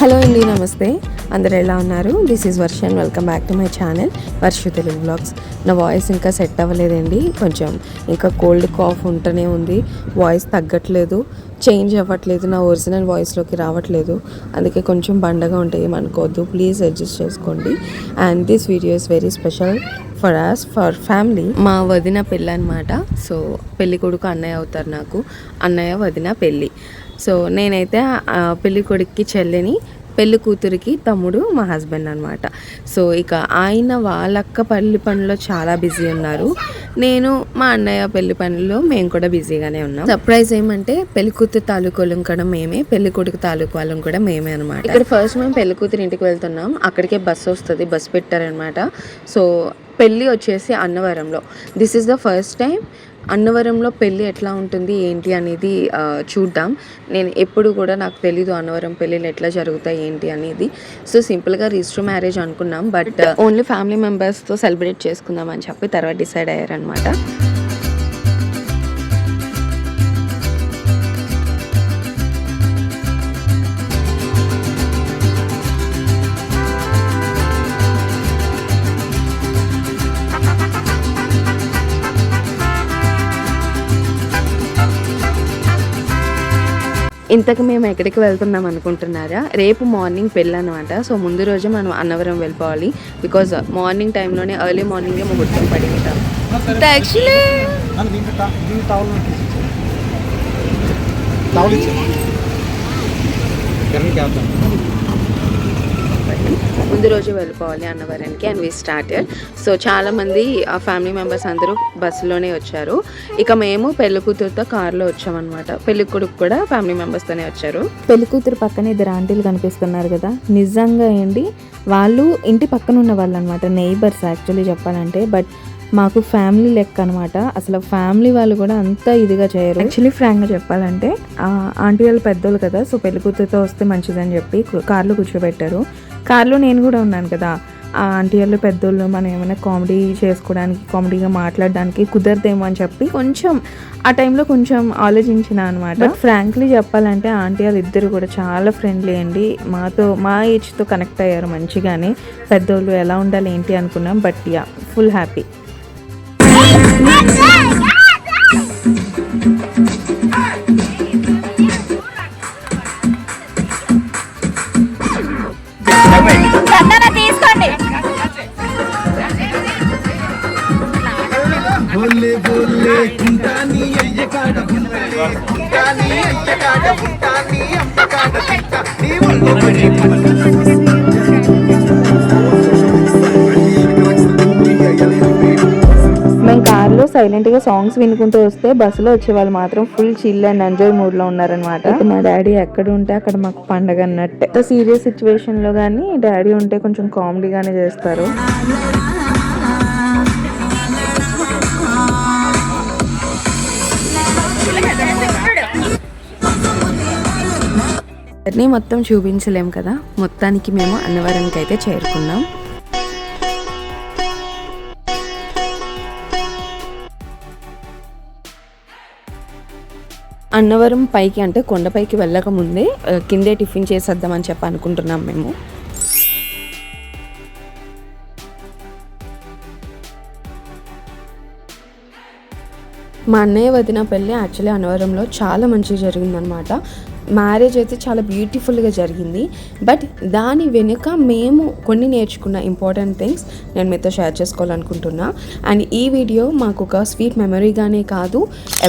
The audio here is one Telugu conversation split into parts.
హలో అండి, నమస్తే. అందరు ఎలా ఉన్నారు? This is Varsha and welcome back to my channel Varshu Telugu vlogs. నా వాయిస్ ఇంకా సెట్ అవ్వలేదండి, కొంచెం ఇంకా కోల్డ్ కాఫ్ ఉంటూనే ఉంది. వాయిస్ తగ్గట్లేదు, చేంజ్ అవ్వట్లేదు, నా ఒరిజినల్ వాయిస్లోకి రావట్లేదు. అందుకే కొంచెం బండగా ఉంటాయి, అనుకోవద్దు, ప్లీజ్ అడ్జస్ట్ చేసుకోండి. And this video is very special for family. మా వదిన పెళ్ళి అనమాట. సో పెళ్ళి కొడుకు అన్నయ్య అవుతారు నాకు. అన్నయ్య వదిన పెళ్ళి. సో నేనైతే పెళ్ళి కొడుక్కి చెల్లిని, పెళ్ళి కూతురికి తమ్ముడు మా హస్బెండ్ అనమాట. సో ఇక ఆయన వాళ్ళక్క పెళ్లి పనిలో చాలా బిజీ ఉన్నారు. నేను మా అన్నయ్య పెళ్లి పనిలో మేము కూడా బిజీగానే ఉన్నాం. సర్ప్రైజ్ ఏమంటే పెళ్లి కూతురు తాలూకు వాళ్ళం కూడా మేమే, పెళ్లి కొడుకు తాలూకు వాళ్ళం కూడా మేమే అనమాట. ఇక్కడ ఫస్ట్ మేము పెళ్లి కూతురు ఇంటికి వెళ్తున్నాం. అక్కడికే బస్సు వస్తుంది, బస్సు పెట్టారనమాట. సో పెళ్ళి వచ్చేసి అన్నవరంలో. This is the first time అన్నవరంలో పెళ్ళి ఎట్లా ఉంటుంది ఏంటి అనేది చూద్దాం. నేను ఎప్పుడు కూడా నాకు తెలీదు అన్నవరం పెళ్ళిళ్ళు ఎట్లా జరుగుతాయి ఏంటి అనేది. సో సింపుల్గా రిజిస్టర్ మ్యారేజ్ అనుకున్నాం, బట్ ఓన్లీ ఫ్యామిలీ మెంబర్స్తో సెలబ్రేట్ చేసుకుందాం అని చెప్పి తర్వాత డిసైడ్ అయ్యారనమాట. ఇంతకు మేము ఎక్కడికి వెళ్తున్నాం అనుకుంటున్నారా? రేపు మార్నింగ్ పెళ్ళి అనమాట. సో ముందు రోజు మనం అన్నవరం వెళ్ళిపోవాలి, బికాజ్ మార్నింగ్ టైంలోనే ఎర్లీ మార్నింగే ముహూర్తం పడి ఉంటాం. ముందు రోజు వెళ్ళిపోవాలి అన్నవరానికి. And we started. సో చాలామంది ఆ ఫ్యామిలీ మెంబర్స్ అందరూ బస్సులోనే వచ్చారు. ఇక మేము పెళ్లి కూతురుతో కార్లో వచ్చామన్నమాట. పెళ్లి కొడుకు కూడా ఫ్యామిలీ మెంబర్స్తోనే వచ్చారు. పెళ్లి కూతురు పక్కన ఇద్దరు ఆంటీలు కనిపిస్తున్నారు కదా, నిజంగా ఏంటి వాళ్ళు ఇంటి పక్కన ఉన్న వాళ్ళు అనమాట, నెయిబర్స్ యాక్చువల్లీ చెప్పాలంటే. బట్ మాకు ఫ్యామిలీ లెక్క అనమాట. అసలు ఫ్యామిలీ వాళ్ళు కూడా అంత ఇదిగా చేయరు. యాక్చువల్లీ ఫ్రాంక్గా చెప్పాలంటే ఆంటీ వాళ్ళు పెద్దోళ్ళు కదా, సో పెళ్లి కూతురుతో వస్తే మంచిదని చెప్పి కార్లో కూర్చోబెట్టారు. కార్లో నేను కూడా ఉన్నాను కదా. ఆ ఆంటీ వాళ్ళు పెద్దోళ్ళు మనం ఏమైనా కామెడీ చేసుకోవడానికి, కామెడీగా మాట్లాడడానికి కుదరదేమో అని చెప్పి కొంచెం ఆ టైంలో కొంచెం ఆలోచించిన అనమాట. బట్ ఫ్రాంక్లీ చెప్పాలంటే ఆంటీ వాళ్ళు ఇద్దరు కూడా చాలా ఫ్రెండ్లీ అండి. మా ఏజ్తో కనెక్ట్ అయ్యారు మంచిగానే. పెద్దోళ్ళు ఎలా ఉండాలి ఏంటి అనుకున్నాం, బట్ యా ఫుల్ హ్యాపీ. తీసుకోండి. మేము కార్లో సైలెంట్గా సాంగ్స్ వినుకుంటూ వస్తే బస్సులో వచ్చే వాళ్ళు మాత్రం ఫుల్ చిల్ అండ్ ఎంజాయ్ మూడ్లో ఉన్నారనమాట. మా డాడీ ఎక్కడ ఉంటే అక్కడ మాకు పండగ అన్నట్టే. సీరియస్ సిచ్యువేషన్లో కానీ డాడీ ఉంటే కొంచెం కామెడీగానే చేస్తారు. జర్నీ మొత్తం చూపించలేం కదా, మొత్తానికి మేము అన్నవరానికి అయితే చేరుకున్నాం. అన్నవరం పైకి అంటే కొండపైకి వెళ్ళక ముందే కిందే టిఫిన్ చేసేద్దామని చెప్పి అనుకుంటున్నాం మేము. మా అన్నయ్య వదిన పెళ్ళి యాక్చువల్లీ అన్నవరంలో చాలా మంచిగా జరిగిందనమాట. మ్యారేజ్ అయితే చాలా బ్యూటిఫుల్గా జరిగింది. బట్ దాని వెనుక మేము కొన్ని నేర్చుకున్న ఇంపార్టెంట్ థింగ్స్ నేను మీతో షేర్ చేసుకోవాలనుకుంటున్నా. అండ్ ఈ వీడియో మాకు ఒక స్వీట్ మెమరీగానే కాదు,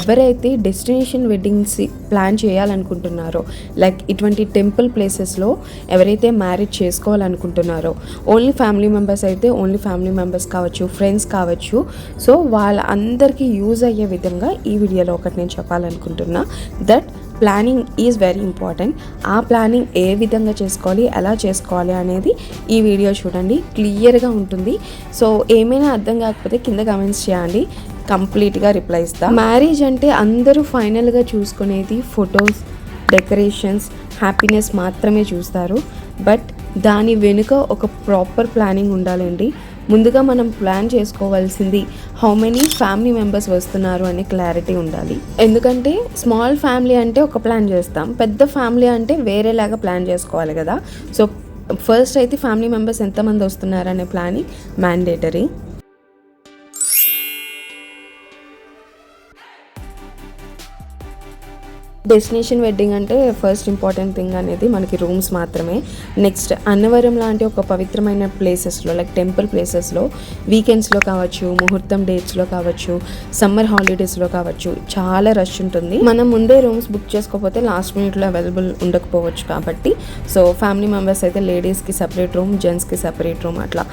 ఎవరైతే డెస్టినేషన్ వెడ్డింగ్స్ ప్లాన్ చేయాలనుకుంటున్నారో, లైక్ ఇటువంటి టెంపుల్ ప్లేసెస్లో ఎవరైతే మ్యారేజ్ చేసుకోవాలనుకుంటున్నారో, ఓన్లీ ఫ్యామిలీ మెంబర్స్ అయితే ఓన్లీ ఫ్యామిలీ మెంబర్స్ కావచ్చు, ఫ్రెండ్స్ కావచ్చు, సో వాళ్ళందరికీ యూజ్ అయ్యే విధంగా ఈ వీడియోలో ఒకటి నేను చెప్పాలనుకుంటున్నా. That planning is very important. ఆ ప్లానింగ్ ఏ విధంగా చేసుకోవాలి, ఎలా చేసుకోవాలి అనేది ఈ వీడియో చూడండి, క్లియర్గా ఉంటుంది. సో ఏమైనా అర్థం కాకపోతే కింద కామెంట్స్ చేయండి, కంప్లీట్గా రిప్లై ఇస్తా. మ్యారేజ్ అంటే అందరూ ఫైనల్గా చూసుకునేది ఫొటోస్, డెకరేషన్స్, హ్యాపీనెస్ మాత్రమే చూస్తారు. బట్ దాని వెనుక ఒక ప్రాపర్ ప్లానింగ్ ఉండాలండి. ముందుగా మనం ప్లాన్ చేసుకోవాల్సింది హౌ మెనీ ఫ్యామిలీ మెంబర్స్ వస్తున్నారు అనే క్లారిటీ ఉండాలి. ఎందుకంటే స్మాల్ ఫ్యామిలీ అంటే ఒక ప్లాన్ చేస్తాం, పెద్ద ఫ్యామిలీ అంటే వేరేలాగా ప్లాన్ చేసుకోవాలి కదా. సో ఫస్ట్ అయితే ఫ్యామిలీ మెంబర్స్ ఎంతమంది వస్తున్నారనే ప్లానింగ్ మ్యాండేటరీ. డెస్టినేషన్ వెడ్డింగ్ అంటే ఫస్ట్ ఇంపార్టెంట్ థింగ్ అనేది మనకి రూమ్స్ మాత్రమే. నెక్స్ట్ అన్నవరం లాంటి ఒక పవిత్రమైన ప్లేసెస్లో లైక్ టెంపుల్ ప్లేసెస్లో వీకెండ్స్లో కావచ్చు, ముహూర్తం డేట్స్లో కావచ్చు, సమ్మర్ హాలిడేస్లో కావచ్చు చాలా రష్ ఉంటుంది. మనం ముందే రూమ్స్ బుక్ చేసుకోకపోతే లాస్ట్ మినిట్లో అవైలబుల్ ఉండకపోవచ్చు. కాబట్టి సో ఫ్యామిలీ మెంబర్స్ అయితే లేడీస్కి సపరేట్ రూమ్, జెంట్స్కి సపరేట్ రూమ్, అట్లా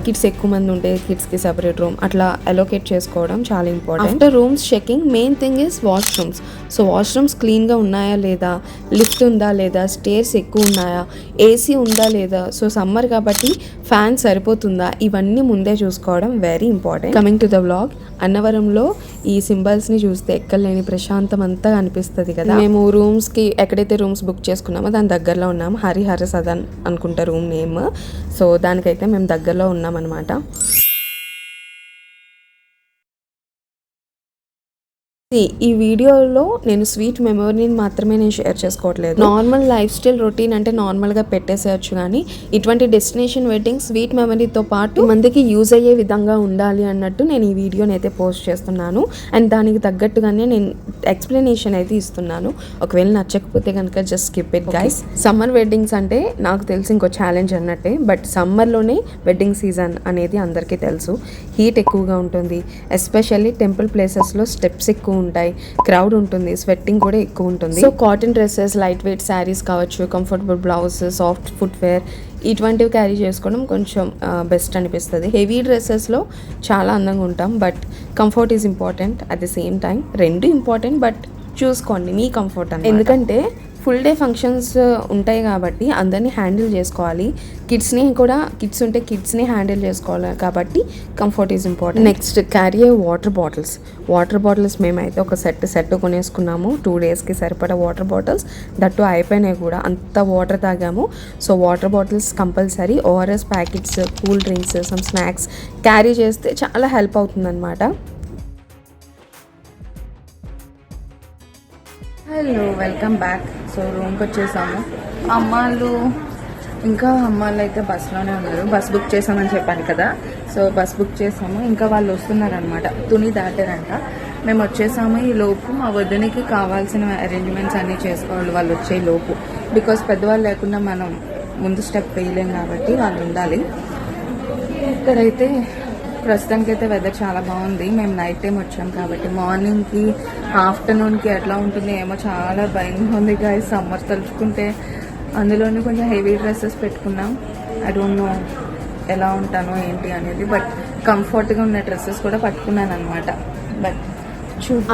కిడ్స్ ఎక్కువ మంది ఉంటే కిడ్స్కి సపరేట్ రూమ్ అట్లా అలోకేట్ చేసుకోవడం చాలా important. After rooms checking main thing is washrooms. So washrooms క్లీన్గా ఉన్నాయా లేదా, లిఫ్ట్ ఉందా లేదా, స్టేర్స్ ఎక్కువ ఉన్నాయా, ఏసీ ఉందా లేదా, సో సమ్మర్ కాబట్టి ఫ్యాన్ సరిపోతుందా, ఇవన్నీ ముందే చూసుకోవడం very important. Coming to the vlog, అన్నవరంలో ఈ సింబల్స్ని చూస్తే ఎక్కలేని ప్రశాంతం అంతా అనిపిస్తుంది కదా. మేము రూమ్స్కి ఎక్కడైతే రూమ్స్ బుక్ చేసుకున్నామో దాని దగ్గరలో ఉన్నాము. హరిహర సదన్ అనుకుంటా రూమ్ నేమ్. సో దానికైతే మేము దగ్గరలో ఉన్నాం అనమాట. ఈ వీడియోలో నేను స్వీట్ మెమొరీని మాత్రమే నేను షేర్ చేసుకోవట్లేదు. నార్మల్ లైఫ్ స్టైల్ రొటీన్ అంటే నార్మల్గా పెట్టేసేయచ్చు, కానీ ఇటువంటి డెస్టినేషన్ వెడ్డింగ్ స్వీట్ మెమరీతో పాటు మందికి యూజ్ అయ్యే విధంగా ఉండాలి అన్నట్టు నేను ఈ వీడియోని అయితే పోస్ట్ చేస్తున్నాను. అండ్ దానికి తగ్గట్టుగానే నేను ఎక్స్ప్లెనేషన్ అయితే ఇస్తున్నాను. ఒకవేళ నచ్చకపోతే కనుక just skip it guys. Summer weddings అంటే నాకు తెలిసి ఇంకో ఛాలెంజ్ అన్నట్టే, బట్ సమ్మర్లోనే వెడ్డింగ్ సీజన్ అనేది అందరికీ తెలుసు. హీట్ ఎక్కువగా ఉంటుంది, ఎస్పెషల్లీ టెంపుల్ ప్లేసెస్లో స్టెప్స్ ఎక్కువ ఉంటాయి, క్రౌడ్ ఉంటుంది, స్వెట్టింగ్ కూడా ఎక్కువ ఉంటుంది. So cotton dresses, light weight saris కావచ్చు, కంఫర్టబుల్ బ్లౌజ్, సాఫ్ట్ ఫుట్వేర్ ఇటువంటివి క్యారీ చేసుకోవడం కొంచెం బెస్ట్ అనిపిస్తుంది. హెవీ డ్రెస్సెస్లో చాలా అందంగా ఉంటాం, but comfort is important at the same time. రెండు ఇంపార్టెంట్, బట్ చూసుకోండి మీ కంఫర్ట్ అని. ఎందుకంటే ఫుల్ డే ఫంక్షన్స్ ఉంటాయి కాబట్టి అందరినీ హ్యాండిల్ చేసుకోవాలి. కిడ్స్ని కూడా, కిడ్స్ ఉంటే కిడ్స్ని హ్యాండిల్ చేసుకోవాలి కాబట్టి comfort is important. Next carry water bottles మేమైతే ఒక సెట్ కొనేసుకున్నాము. 2 డేస్కి సరిపడా వాటర్ బాటిల్స్, దట్టు అయిపోయినాయి కూడా, అంత వాటర్ తాగాము. So water bottles compulsory. ORS packets, cool drinks, some snacks carry చేస్తే చాలా హెల్ప్ అవుతుందన్నమాట. Hello, welcome back. సో రూమ్కి వచ్చేసాము. అమ్మాళ్ళు అయితే బస్లోనే ఉన్నారు. బస్ బుక్ చేసామని చెప్పాను కదా, సో బస్ బుక్ చేసాము. ఇంకా వాళ్ళు వస్తున్నారనమాట, తుని దాటారంట. మేము వచ్చేసాము. ఈ లోపు మా వదినకి కావాల్సిన అరేంజ్మెంట్స్ అన్నీ చేసుకోవాలి వాళ్ళు వచ్చే లోపు. బికాస్ పెద్దవాళ్ళు లేకుండా మనం ముందు స్టెప్ వేయలేం కాబట్టి వాళ్ళు ఉండాలి. ఇక్కడైతే ప్రస్తుతానికి అయితే వెదర్ చాలా బాగుంది. మేము నైట్ టైం వచ్చాం కాబట్టి మార్నింగ్కి, ఆఫ్టర్నూన్కి ఎట్లా ఉంటుంది ఏమో చాలా భయంగా ఉంది గాయ్స్. సమ్మర్ తలుచుకుంటే అందులోనే కొంచెం హెవీ డ్రెస్సెస్ పెట్టుకున్నాం. ఐ డోంట్ నో ఎలా ఉంటానో ఏంటి అనేది, బట్ కంఫర్ట్గా ఉన్న డ్రెస్సెస్ కూడా పట్టుకున్నాను అనమాట. బట్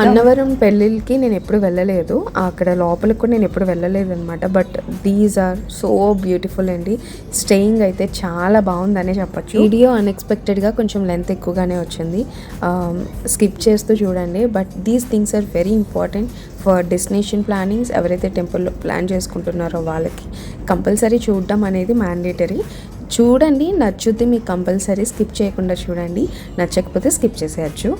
అన్నవరం పెళ్ళిళ్ళకి నేను ఎప్పుడు వెళ్ళలేదు, అక్కడ లోపలికి కూడా నేను ఎప్పుడు వెళ్ళలేదు అనమాట. But these are so beautiful అండి. స్టేయింగ్ అయితే చాలా బాగుందనే చెప్పచ్చు. వీడియో అన్ఎక్స్పెక్టెడ్గా కొంచెం లెంత్ ఎక్కువగానే వచ్చింది, స్కిప్ చేస్తూ చూడండి. But these things are very important for destination plannings. ఎవరైతే టెంపుల్లో ప్లాన్ చేసుకుంటున్నారో వాళ్ళకి కంపల్సరీ చూడడం అనేది మ్యాండేటరీ. చూడండి, నచ్చుద్ది మీకు కంపల్సరీ, స్కిప్ చేయకుండా చూడండి. నచ్చకపోతే స్కిప్ చేసేయచ్చు.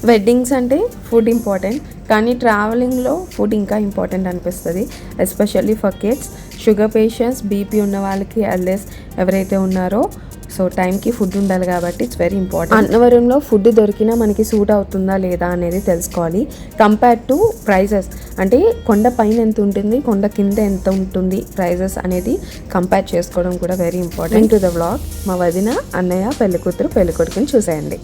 వెడ్డింగ్స్ అంటే ఫుడ్ ఇంపార్టెంట్, కానీ ట్రావెలింగ్లో ఫుడ్ ఇంకా ఇంపార్టెంట్ అనిపిస్తుంది. Especially for kids, sugar patients, BP ఉన్న వాళ్ళకి, ఎల్ఎస్ ఎవరైతే ఉన్నారో, సో టైంకి ఫుడ్ ఉండాలి కాబట్టి ఇట్స్ వెరీ ఇంపార్టెంట్. అన్నవరంలో ఫుడ్ దొరికినా మనకి సూట్ అవుతుందా లేదా అనేది తెలుసుకోవాలి. కంపేర్ టు ప్రైజెస్, అంటే కొండ పైన ఎంత ఉంటుంది, కొండ కింద ఎంత ఉంటుంది ప్రైజెస్ అనేది కంపేర్ చేసుకోవడం కూడా very important. To the vlog, మా వదిన, అన్నయ్య, పెళ్ళికూతురు, పెళ్ళికొడుకుని చూసేయండి.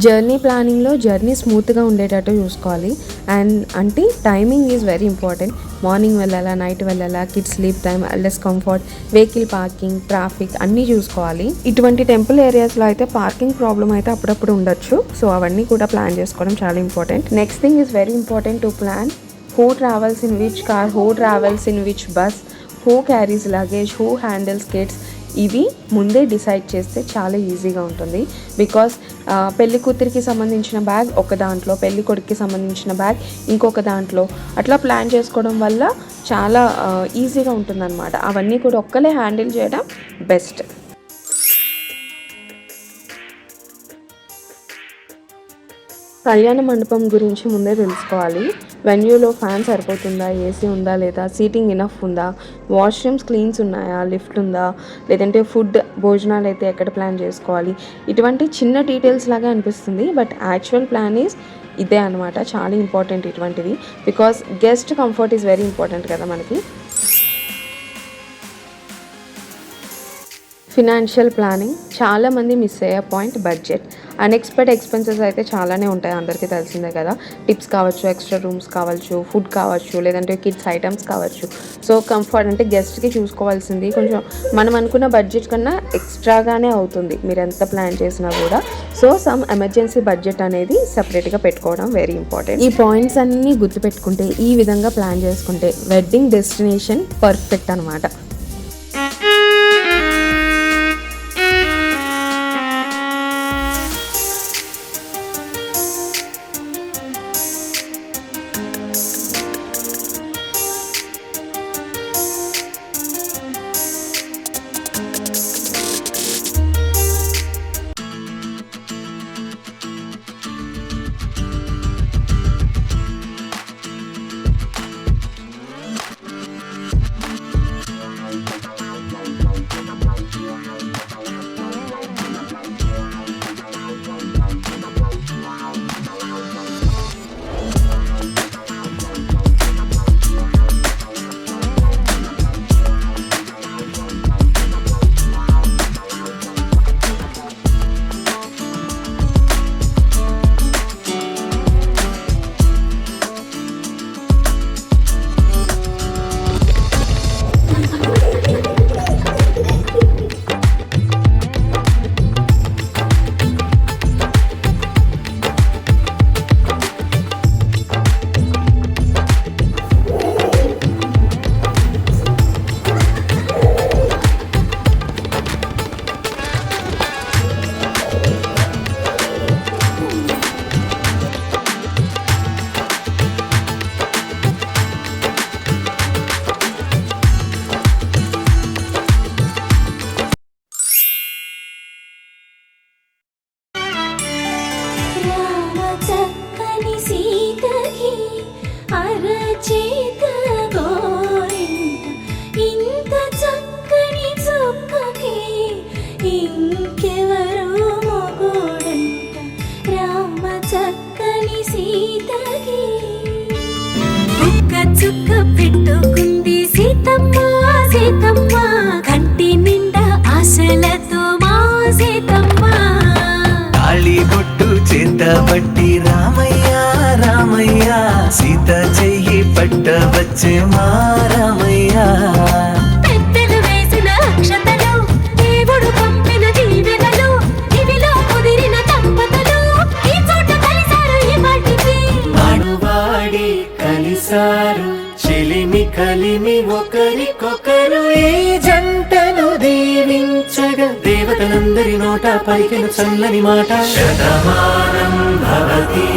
జర్నీ ప్లానింగ్లో జర్నీ స్మూత్గా ఉండేటట్టు చూసుకోవాలి. అండ్ అంటే timing is very important. Morning వెళ్ళాలా, నైట్ వెళ్ళాలా, kids sleep time, elders comfort, vehicle parking, traffic అన్నీ చూసుకోవాలి. ఇటువంటి టెంపుల్ ఏరియాస్లో అయితే పార్కింగ్ ప్రాబ్లం అయితే అప్పుడప్పుడు ఉండొచ్చు. సో అవన్నీ కూడా ప్లాన్ చేసుకోవడం చాలా important. Next thing is very important to plan who travels in which car, who travels in which bus, who carries luggage, who handles kids. ఇవి ముందే డిసైడ్ చేస్తే చాలా ఈజీగా ఉంటుంది. బికాస్ పెళ్లి కూతురికి సంబంధించిన బ్యాగ్ ఒక దాంట్లో, పెళ్లి కొడుకుకి సంబంధించిన బ్యాగ్ ఇంకొక దాంట్లో, అట్లా ప్లాన్ చేసుకోవడం వల్ల చాలా ఈజీగా ఉంటుందన్నమాట. అవన్నీ కూడా ఒక్కలే హ్యాండిల్ చేయడం బెస్ట్. కళ్యాణ మండపం గురించి ముందే తెలుసుకోవాలి. వెన్యూలో ఫ్యాన్ సరిపోతుందా, ఏసీ ఉందా లేదా, సీటింగ్ ఇనఫ్ ఉందా, వాష్రూమ్స్ క్లీన్స్ ఉన్నాయా, లిఫ్ట్ ఉందా, లేదంటే ఫుడ్ భోజనాలు అయితే ఎక్కడ ప్లాన్ చేసుకోవాలి, ఇటువంటి చిన్న డీటెయిల్స్ లాగా అనిపిస్తుంది. బట్ యాక్చువల్ ప్లాన్ ఈజ్ ఇదే అనమాట. చాలా ఇంపార్టెంట్ ఇటువంటివి. Because guest comfort is very important కదా మనకి. ఫినాన్షియల్ ప్లానింగ్ చాలామంది మిస్ అయ్యే పాయింట్ బడ్జెట్. అన్ఎక్స్పెక్టెడ్ ఎక్స్పెన్సెస్ అయితే చాలానే ఉంటాయి, అందరికీ తెలిసిందే కదా. టిప్స్ కావచ్చు, ఎక్స్ట్రా రూమ్స్ కావచ్చు, ఫుడ్ కావచ్చు, లేదంటే కిడ్స్ ఐటమ్స్ కావచ్చు. సో కంఫర్ట్ అంటే గెస్ట్కి చూసుకోవాల్సింది కొంచెం మనం అనుకున్న బడ్జెట్ కన్నా ఎక్స్ట్రాగానే అవుతుంది మీరు ఎంత ప్లాన్ చేసినా కూడా. సో సమ్ ఎమర్జెన్సీ బడ్జెట్ అనేది సపరేట్గా పెట్టుకోవడం వెరీ ఇంపార్టెంట్. ఈ పాయింట్స్ అన్నీ గుర్తుపెట్టుకుంటే, ఈ విధంగా ప్లాన్ చేసుకుంటే వెడ్డింగ్ డెస్టినేషన్ పర్ఫెక్ట్ అనమాట. చుక్క పెట్టుకుంది సీతమ్మ సీతమ్మ, కంటి నిండా ఆశలతో మా సీతమ్మ. తాళి బొట్టు చేత పట్టి రామయ్య రామయ్య, సీత చెయ్యి పట్ట వచ్చే మా రామయ్య. పెద్దలు వేసిన అక్షతలు, దేవుడు పంపిన దీవెనలు, ఇవిలో కుదిరిన దంపతులు ఈ చోట కలిసారు ఈ పాటికి. వాడి కలిసారు చెలిమి కలిమి ఒకరికొకరు, ఈ జంటను దీవించగా దేవతలందరి నోట పలికిన చల్లని మాట. శతమానం భవతి